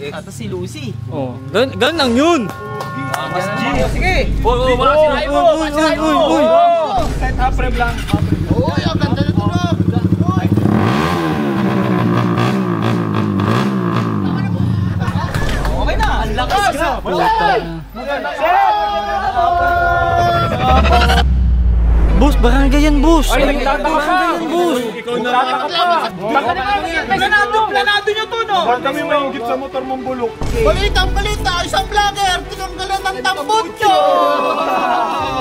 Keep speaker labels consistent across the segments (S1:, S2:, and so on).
S1: Ito si Lucy.
S2: Oh, gan lang yun.
S1: Sige.
S2: Uy,
S1: Set up rep lang.
S3: Uy, ang ganda na tunog.
S1: Okay na, ang lakas.
S2: Boss, barangay yan, boss.
S1: Ay, nagtataka ka.
S2: Boss.
S1: Ikaw nagtataka ka. Planado nyo to, no?
S4: Bakit kami maingit sa motor mong bulok?
S3: Balitang-balita, isang vlogger, tinanggalan ng tambot nyo!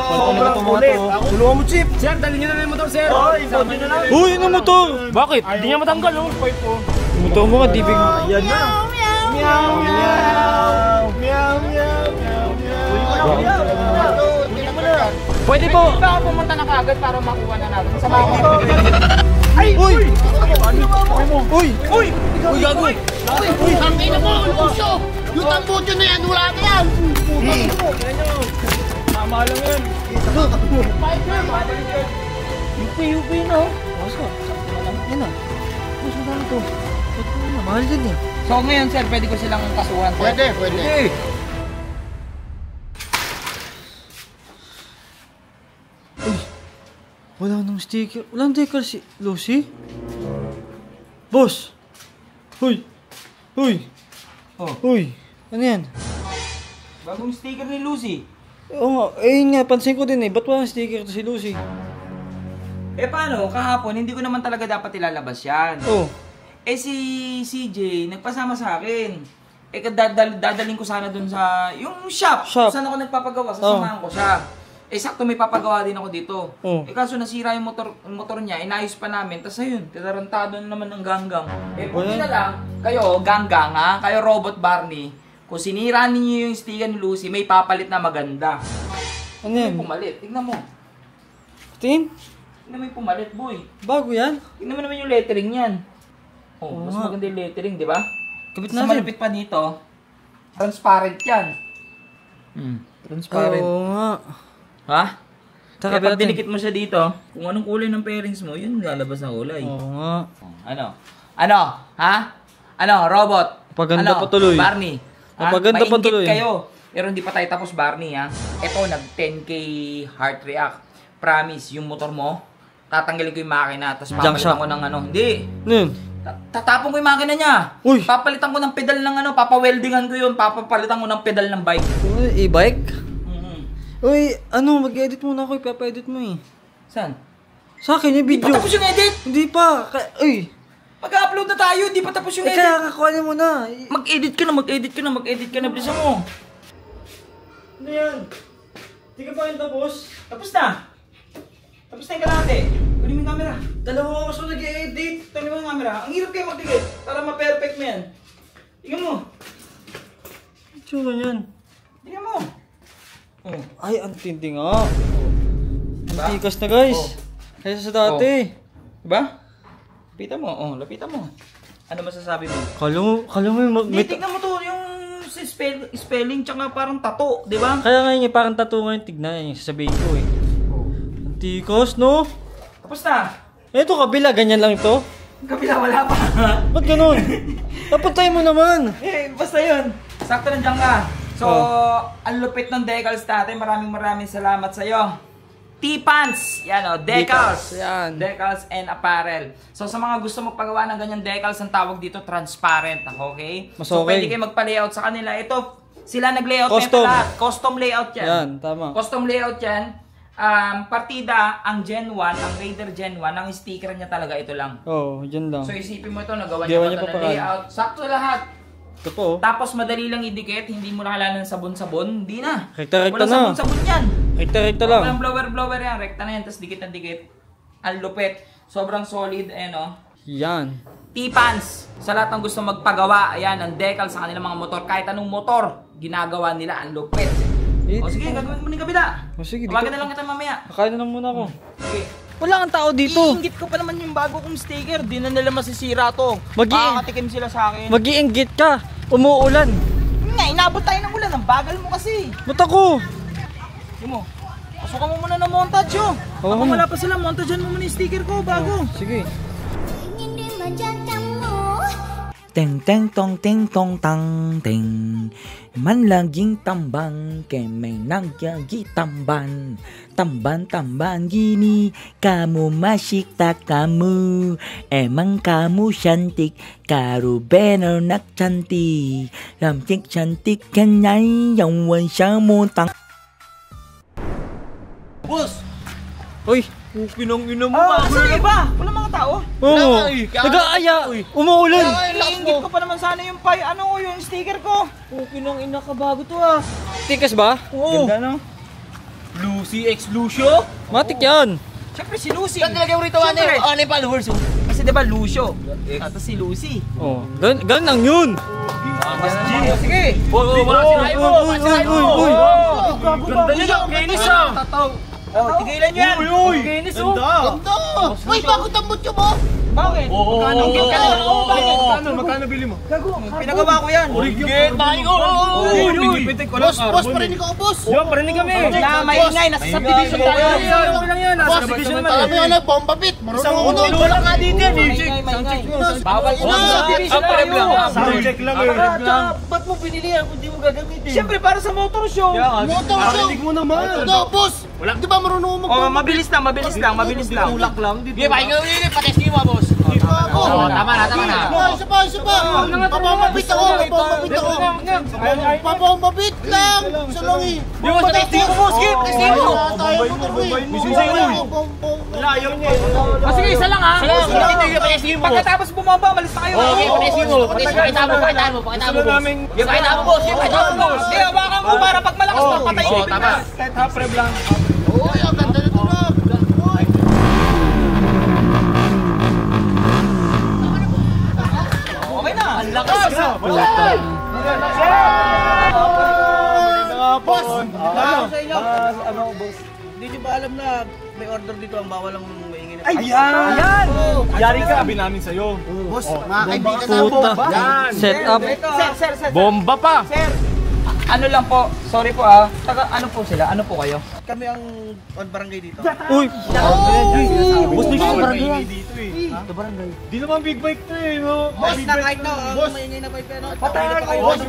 S4: Sobrang kulit. Tulungan mo, Chip.
S1: Sir, dali nyo na lang yung motor, sir.
S4: Sabi nyo na.
S2: Uy, ano motor?
S1: Bakit? Hindi niya matanggal, oh.
S2: Motor mo ka, dibig.
S4: Yan na. Meow, meow. Meow, meow, meow, meow.
S2: Pwede po.
S1: Pwede ba ako pumunta na kagad para makuha na natin? Sama ko.
S2: Ay! Uy! Uy!
S1: Uy!
S2: Uy, gago!
S3: Uy, ang ina mo, Lucio! Yung tambot nyo na yan, wala na yan!
S1: Tama lang yan.
S2: Yupi, no? Basta, yan na. Boss, magkano to? Mahal din eh.
S1: So ngayon, sir, pwede ko silang kasuhan.
S3: Pwede.
S2: Wala nang sticker. Walang sticker si Lucy? Boss! Huy! Huy!
S1: Oh.
S2: Huy! Ano yan?
S1: Bagong sticker ni Lucy.
S2: Oo nga, yun nga, pansin ko din eh. Ba't walang sticker to si Lucy?
S1: Eh paano? Kahapon, hindi ko naman talaga dapat ilalabas yan.
S2: Oh.
S1: Eh si CJ, nagpasama sa akin. Eh dadaling ko sana dun sa, yung shop.
S2: Shop.
S1: Saan ako nagpapagawa, sasamahan ko siya. Eh sakto may papagawa din ako dito.
S2: Oh.
S1: Eh kaso nasira yung motor niya, inayos pa namin. Tapos ayun, titarantado na naman ng ganggang. Eh buti na lang, kayo ganggang ha, kayo Robot Barney. Kung sinira ninyo yung sticker ni Lucy, may papalit na maganda.
S2: Ano yan?
S1: May pumalit, tignan mo.
S2: Tingin?
S1: Tignan mo yung pumalit, boy.
S2: Bago yan?
S1: Tignan mo naman yung lettering niyan.
S2: Oo
S1: Mas
S2: nga.
S1: maganda yung lettering, di ba?
S2: Kabit
S1: Sa
S2: natin.
S1: malapit pa dito, transparent yan. Transparent.
S2: Oo nga.
S1: Ha?
S2: Taka,
S1: Kaya pag
S2: natin.
S1: dinikit mo siya dito, kung anong kulay ng pairings mo, yun lalabas na kulay.
S2: Oo nga.
S1: Ano? Ano? Ha? Ano? Robot?
S2: Paganda
S1: ano?
S2: pa tuloy.
S1: Barney? Ha?
S2: Paganda pa
S1: Mainggit
S2: tuloy.
S1: kayo. Pero hindi pa tayo tapos, Barney, ha? Ito, nag 10K heart react. Promise, yung motor mo, tatanggalin ko yung makina, tapos
S2: Junk
S1: papalitan
S2: shop.
S1: ko ng ano. Hindi.
S2: Ano yun?
S1: Tatapon ko yung makina niya.
S2: Uy!
S1: Papalitan ko ng pedal ng ano, papaweldingan ko yun, papapalitan ko ng pedal ng bike.
S2: Uy, e-bike?
S1: Mhm.
S2: Uy, ano, mag-edit muna ako, ipapa-edit mo eh.
S1: Saan?
S2: Sa akin yung
S1: Di
S2: video.
S1: pa tapos yung edit!
S2: Hindi pa. Uy!
S1: Mag-upload na tayo, di pa tapos yung
S2: Eh,
S1: edit.
S2: kaya kakuha mo na.
S1: Mag-edit ka na, bilisan mo.
S2: Ano yan? Hindi ka pa rin tapos?
S1: Tapos na. Tapos na yung kalahati. Kunin mo yung camera.
S2: Dalawang oras ko nag-edit.
S1: Kunin mo yung camera. Ang hirap kayo magdikit para ma-perfect mo yan. Tingnan mo.
S2: Itsura yan.
S1: Tingnan mo. Oh.
S2: Ay, ang tindi nga.
S1: Diba?
S2: Ang tikas na guys.
S1: Oh.
S2: Kaysa sa dati.
S1: Diba? Lapitan mo. Oh, lapitan mo. Ano masasabi mo?
S2: Kala mo yung
S1: Hindi, tignan mo to. Yung spelling tsaka parang tato. Diba?
S2: Kaya nga yung parang tattoo ngayon, tignan yung sasabihin ko eh. Ang tikas, no?
S1: Tapos na.
S2: Eto, kabila, ganyan lang ito.
S1: Kabila wala pa.
S2: Ba't ganun? Napatay mo naman.
S1: Eh, basta yun. Sakto nandiyan ka. So, ang lupit ng decals natin. Maraming salamat sa'yo. T-Pants. Yan o, decals.
S2: Yan.
S1: Decals and apparel. So, sa mga gusto magpagawa ng ganyan decals, ang tawag dito transparent. Okay?
S2: Mas
S1: So,
S2: okay.
S1: pwede kayo magpa-layout sa kanila. Ito, sila nag-layout
S2: Custom.
S1: nito lahat. Custom layout yan.
S2: Yan, tama.
S1: Custom layout yan. Partida, ang Gen 1, ang Raider Gen 1, ang sticker niya talaga ito lang.
S2: Oo, dyan lang.
S1: So isipin mo ito, nagawa
S2: Gawa
S1: niya
S2: niya
S1: pa
S2: pa
S1: ng
S2: pa.
S1: layout. Sakto lahat.
S2: Ito po.
S1: Tapos madali lang idikit, hindi mo na kailangan ng sabon-sabon. Hindi na.
S2: Rekta-rekta
S1: Walang
S2: na.
S1: sabon-sabon yan.
S2: Rekta-rekta lang.
S1: Walang blower-blower yan. Rekta na yan, tapos dikit na dikit. Ang lupit. Sobrang solid, no?
S2: Yan.
S1: T-Pants. Sa lahat ng gusto magpagawa, ayan, ang decal sa kanilang mga motor. Kahit anong motor, ginagawa nila. Ang lupit. O sige, gagawin mo ng kabila.
S2: O sige,
S1: Tawagan na lang kita mamaya.
S2: Kakain na lang muna ako.
S1: Sige.
S2: Wala kang tao dito.
S1: Iinggit ko pa naman yung bago kong sticker. Di na nila masisira to. Makakatikim sila sa akin.
S2: Mag-iinggit ka. Umuulan.
S1: Nga, inabot tayo ng ulan. Ang bagal mo kasi.
S2: Ba't ako?
S1: Hindi mo. Pasukan mo muna ng montage, oh.
S2: Oo.
S1: Kung wala pa sila, montagean mo muna yung sticker ko bago.
S2: Sige.
S5: Ingin dimanja kamu
S2: Teng teng tong teng tong tang teng. Man laging tambang kay may nagyagi tamban. Tamban tamban gini kamu masikta kamu. Emang kamu cantik karu bener nak cantik. Cantik cantik kanyay yang wan mo tang.
S4: Boss!
S2: Uy,
S4: Pinong-inom mo
S1: Asan na iba? Wala mga tao?
S2: oo. Nag-aaya. Umuulan.
S1: Iingit ko pa naman sana yung yung sticker ko.
S2: Pinong ina ka bago to ah. Tikas ba?
S1: Oo.
S2: Ganda no?
S4: Lucy X Lucio?
S2: Matik yan.
S1: Siyempre si Lucy.
S3: Saan talaga yung rito? Ano yung followers?
S1: Kasi diba Lucio? Tapos si Lucy.
S2: Oh, ganun lang yun.
S1: Sige.
S3: Masirain mo! Masirain mo!
S4: Ganda niya! Kinis ah!
S1: Tigilan nyo yan.
S4: Uy!
S1: Kinis
S4: Ganda!
S3: Ganda! Uy, bago tambot nyo mo!
S1: Bakit?
S4: Magkano bili mo?
S1: Pinagawa ko yan.
S4: Origin! Tayo! Pinipitik ko lang.
S3: Boss, parinig ako, boss!
S4: Yo, parinig kami!
S1: Na maingay, nasa subdivision tayo.
S4: Okay lang yan.
S3: Boss, alam mo yan, bomba pit! Marunong ako nun!
S4: Wala nga dito yan eh.
S1: Maingay.
S3: Bawal
S1: Nasa subdivision tayo.
S4: Soundcheck lang eh.
S3: Ba't mo pinili yan kung di mo gagamitin?
S1: Siyempre para sa motor show.
S3: Motor show!
S4: Parinig mo naman.
S3: No, boss! Di ba marunong mo
S1: Oh, mabilis lang.
S4: Tulak lang.
S3: Di ba, ikaw ulit, patesting mo, boss! Tama na. Isa pa! Papamabit ako! Papamabit lang! Sa longi!
S1: Di mo sa testing mo, skip! Testing mo!
S3: Tayo motor mo eh!
S4: Misin sa'yo eh. Layo niya eh.
S1: Sige, isa lang ha. Pagkatapos bumaba, malis na kayo.
S3: Pakita mo, boss!
S1: Kaya hawakan ko para pag malakas magpatay ko.
S3: Tama.
S4: Kahit half rev lang.
S3: Uy, ang ganda nito na! Uy!
S1: Okay na.
S3: Ang lakas! Boss!
S5: Hindi nyo ba alam na may order dito ang bawal ang maingin?
S4: Ayan! Yari ka, sabi namin sa'yo.
S3: Boss, mga kaibigan na
S2: Puta.
S4: Yan!
S2: Set up.
S1: Sir.
S4: Bomba pa!
S1: Sir. Ano lang po, sorry po ah. Ano po sila? Ano po kayo?
S5: Kami ang on barangay dito.
S2: Uy.
S4: Boss, may
S2: Gusto
S4: barangay
S2: barangay.
S4: dito eh. Di naman big bike to eh. No?
S5: Boss na kahit na ang maingay na pipe ano.
S3: Boss,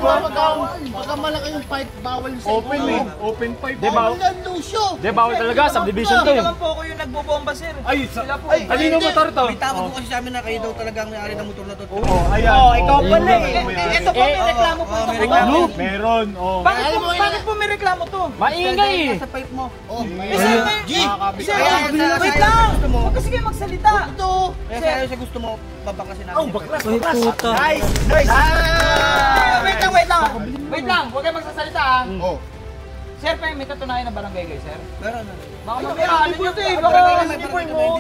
S3: pagka malaki yung pipe, bawal sa
S4: Open eh. Open pipe.
S3: Bawal yan, Lucio!
S4: Di, bawal talaga. Subdivision to
S1: Hindi
S4: eh.
S1: naman po ako yung nagbobomba sir.
S4: Ay,
S1: Sila po.
S4: kanino motor to?
S5: May tawag po kasi sa amin na kayo daw talaga ang may-ari ng motor na to.
S4: Oo, ayan.
S1: Ikaw pala eh. Ito po, may reklamo po ito.
S4: Meron, oh.
S1: Bakit po may reklamo to?
S4: Maingay eh.
S5: Sa pipe mo.
S3: Oh,
S1: G! Wait lang! Huwag kasi kayo magsalita.
S3: ito!
S5: Kaya sa'yo sa gusto mo, babakasin namin.
S4: baklas,
S2: Uy, puta.
S1: Wait lang, huwag kayo magsasalita ah.
S3: Oh.
S1: Sir, may katunayan na barangay kayo, sir?
S5: Meron na.
S1: Baka mamaya, ano nyo to eh, baka
S5: Hindi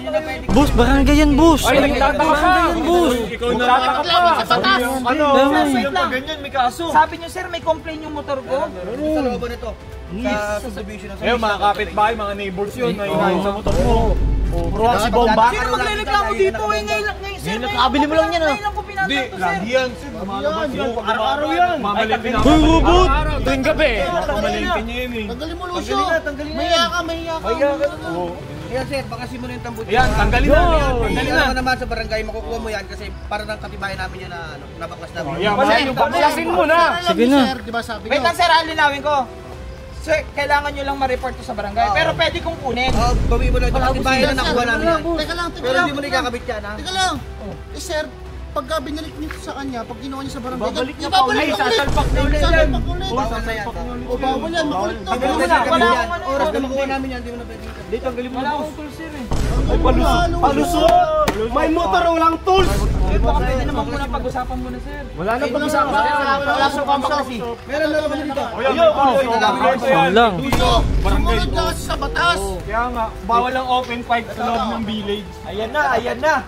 S5: nyo na pwede.
S2: Boss, barangay yan, boss.
S4: Ay, nagtataka pa.
S2: Barangay yan, boss.
S4: Ikaw nagtataka pa.
S3: Sa batas.
S4: Ano?
S1: wait lang.
S4: Ganyan, may kaso.
S1: Sabi nyo sir, may complaint yung motor ko.
S5: Sa looban nito. Sa subdivision ng
S4: Ayun, mga kapitbahay, mga neighbors yun, na inahin sa motor mo. Puro si bomba.
S1: Sino magre-reklamo dito eh, ngayon lang, sir.
S2: nakabili mo lang yan, ah.
S1: Ngayon lang po
S4: Hindi,
S1: pinatang to, sir.
S4: lagi yan. Lumalabas yan. Araw-araw yan. Mamalingki na.
S2: Uy, robot.
S4: Tuwing gabi. Mamalingki niya yun eh.
S3: Tanggalin mo, Lucio!
S5: tanggalin na
S3: Mahiya ka, mahiya ka!
S4: Oo.
S5: Ayan sir, bakasin mo na yung tambut.
S4: Ayan, tanggalin na. Tanggalin na.
S5: Alam mo naman sa barangay, makukuha mo yan kasi para ng katibayan namin yan na nabaklas namin.
S4: Ayan, yung baklasin mo na.
S2: Sige na.
S3: Sir, di ba sabi
S1: Wait
S3: nyo?
S1: lang sir, linawin ko. Sir, kailangan nyo lang ma-report to sa barangay. Pero pwede kong kunin.
S5: Oh, bawi mo na ito. Katibayan na nakuha namin yan.
S3: Teka lang,
S5: Pero hindi mo na ikakabit yan ha.
S3: Teka lang! Eh sir, pagka binalik niyo sa kanya, pag ginawa niyo sa barangay,
S4: Babalik niya
S3: ibabalik
S4: pa ulit.
S3: na ulit!
S4: Sasalpak na ulit yan.
S3: Sasalpak ulit!
S5: Bawal na yan.
S3: O bawal yan, makulit na!
S5: Hindi mo
S3: Bawal
S5: na
S3: na!
S5: wala
S1: akong
S5: akong oras na makuha namin yan, hindi mo na pwede ikabit.
S4: Dito, tanggalin mo
S1: Wala
S4: na,
S1: akong
S4: boss.
S1: tool sir eh.
S4: Palusot! May motor, walang tools!
S1: Sir, baka pwede naman muna pag-usapan mo na sir.
S4: Wala na pag-usapan.
S3: Wala sa kampak kasi.
S5: Meron na naman dito.
S2: Yan lang.
S3: Lucio, sumunod ka kasi sa batas!
S4: Kaya nga, bawal ang open pipe sa loob ng village. Ayan na.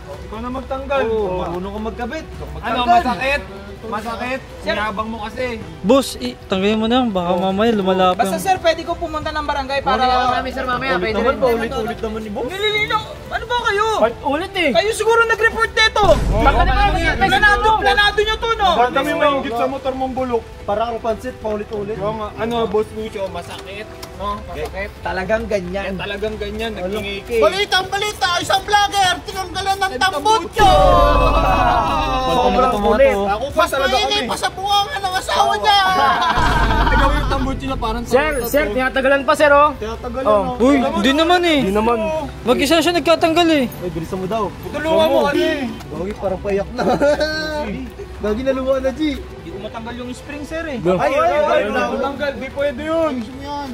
S4: Ikaw na magtanggal. Marunong ka magkabit. Ano, masakit? Masakit? Sinabang mo kasi.
S2: Boss, tanggalin mo na. Baka mamaya lumalapit.
S1: Basta sir, pwede ko pumunta ng barangay para...
S3: Sir, mamaya,
S4: Ulit naman, paulit-ulit naman ni boss.
S1: Nililinaw! Ano ba kayo?
S4: Fight ulit eh.
S1: Kayo siguro nag-report nito. Planado nyo to, no?
S4: Ba't kami maingit sa motor mong bulok?
S5: Para kang pansit, paulit-ulit.
S4: Yung ano, Boss Lucio, masakit. No? Masakit.
S5: Talagang ganyan.
S4: Talagang ganyan, nagingiki.
S3: Balita! Isang vlogger! Tinanggalan ng tambutso!
S5: Sobrang ulit.
S4: Ako pa
S3: Mas
S4: talaga
S3: maingay
S4: kami.
S3: pa sa buwangan ng asawa niya!
S4: Nagawin yung tambutso na parang
S6: Sir, tinatagalan pa, sir, oh.
S4: Tinatagal
S2: Uy, hindi naman eh.
S6: Hindi naman.
S2: Mag-isa siya nagkatanggal eh.
S5: Ay, bilisan mo daw.
S4: Tulungan mo kami.
S5: Gagi, parang payak na. Gagi, naluwa na, G.
S1: Hindi ko matanggal yung spring, sir, eh.
S4: Ay, tanggal. Di pwede yun.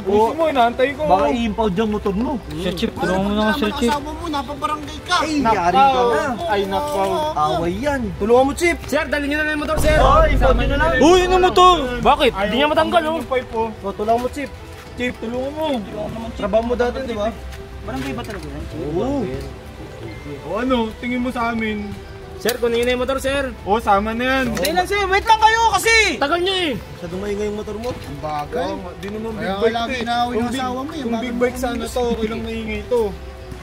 S4: Gusto mo, inaantay ko.
S5: Baka i-impound yung motor mo.
S2: Sir Chip, tulungan mo na Sir Chip.
S3: Asawa mo, napabarangay ka!
S5: Ay, yari ka na.
S4: Ay, nakaw.
S5: Away yan. Tulungan mo, Chip.
S6: Sir, dalhin nyo na lang yung motor, sir.
S5: Ay, impound nyo na lang.
S2: Uy, ano mo to?
S6: Bakit? Hindi niya matanggal, oh.
S4: Yung pipe, oh.
S5: O, tulungan mo, Chip.
S4: Chip, tulungan mo.
S5: Trabaho mo dati, di ba?
S1: Barangay ba talaga yan?
S5: Oo.
S4: O ano, tingin mo sa amin.
S6: Sir, kunin nyo na yung motor, sir.
S4: O, sama na yan.
S1: Hindi lang, sir. Wait lang kayo kasi!
S6: Tagal nyo eh.
S5: Masyadong maingay yung motor mo.
S3: Ang bagay.
S4: Di naman big
S3: Kaya
S4: bike
S3: lagi
S4: to eh.
S3: inaaway ng
S4: Kung big-
S3: asawa mo eh.
S4: Kung
S3: Bakit
S4: big
S3: mo
S4: bike sana to, okay lang maingay to.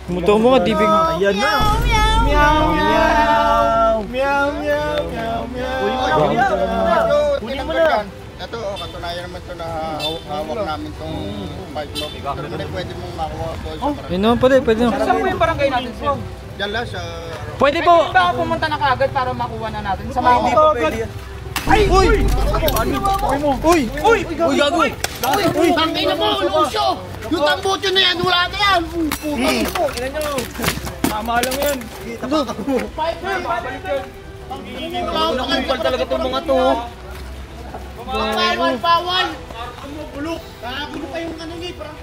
S2: Motor mo nga, di big.
S5: Ayan na.
S4: Meow, meow. Meow, meow, meow, meow.
S3: Kunin mo na. Ito, katunayan naman ito na hawak namin itong bike mo. Pero hindi pwede mong makuha po sa barangay.
S2: Yun naman pala, pwede naman.
S1: Saan po yung barangay natin, sir?
S3: Diyan lang sa...
S2: Pwede
S1: Pwede
S2: po.
S1: ba ako pumunta na kaagad para makuha na natin? Sa mga
S5: Hindi pa pwede yan.
S2: Uy, gago.
S3: Tangin na mo, Lucio! Yung tambutso na yan, wala na yan!
S4: Tama lang yan.
S5: Nakapal talaga itong mga to.
S3: Bawal! Bulok! Kakagulo pa yung ano niya, parang...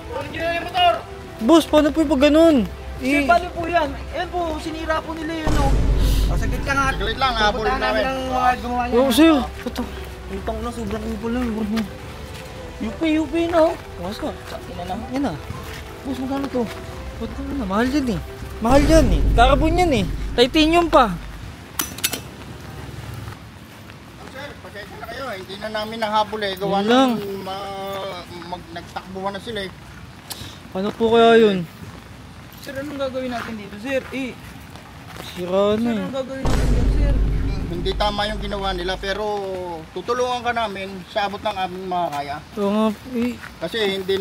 S2: Boss, paano po yung pag ganun?
S1: Sir, paano po yan? Yan po, sinira po nila yun, no?
S5: Saglit ka nga.
S3: Saglit lang, habol namin.
S2: Oo, sir. Ito.
S5: Utang na, sobrang upol lang.
S2: UP na oh. Bukas ka. Yan na. Boss, magkano to? Ba't na? Mahal yan eh. Mahal yan eh. Carbon yan eh. Titanium pa.
S3: Sir, pasensya na kayo, hindi na namin nahabol eh. Gawa
S2: Yun lang.
S3: nagtakbuhan na sila eh.
S2: Ano po kaya yun?
S1: Sir, anong gagawin natin dito, sir?
S2: Sira na eh.
S1: Anong gagawin natin dito, sir?
S3: Hindi tama yung ginawa nila pero tutulungan ka namin sa abot ng aming makakaya.
S2: Oo nga eh.
S3: Kasi hindi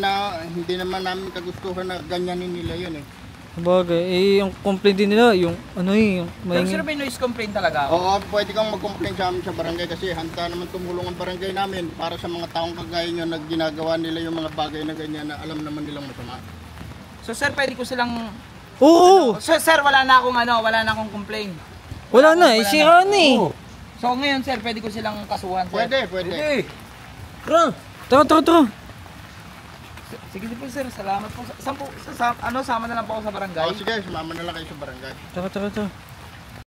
S3: naman namin kagustuhan na ganyanin nila yun eh.
S2: Bagay. Eh, yung complaint din nila, yung ano eh, yung
S1: Pero sir,
S2: maingay.
S1: may noise complaint talaga ako.
S3: Oo, pwede kang mag-complain sa amin sa barangay kasi handa naman tumulong ang barangay namin para sa mga taong kagaya nyo na ginagawa nila yung mga bagay na ganyan na alam naman nilang masama.
S1: So sir, pwede ko silang...
S2: Oo!
S1: Sir, wala na akong complaint.
S2: Wala na eh, sira na eh.
S1: So ngayon, sir, pwede ko silang kasuhan, sir.
S3: Pwede.
S2: Tara.
S1: Sige po, sir. Salamat po. Sama na lang po ako sa barangay.
S3: O sige, sumama na lang kayo sa barangay.
S2: Tara.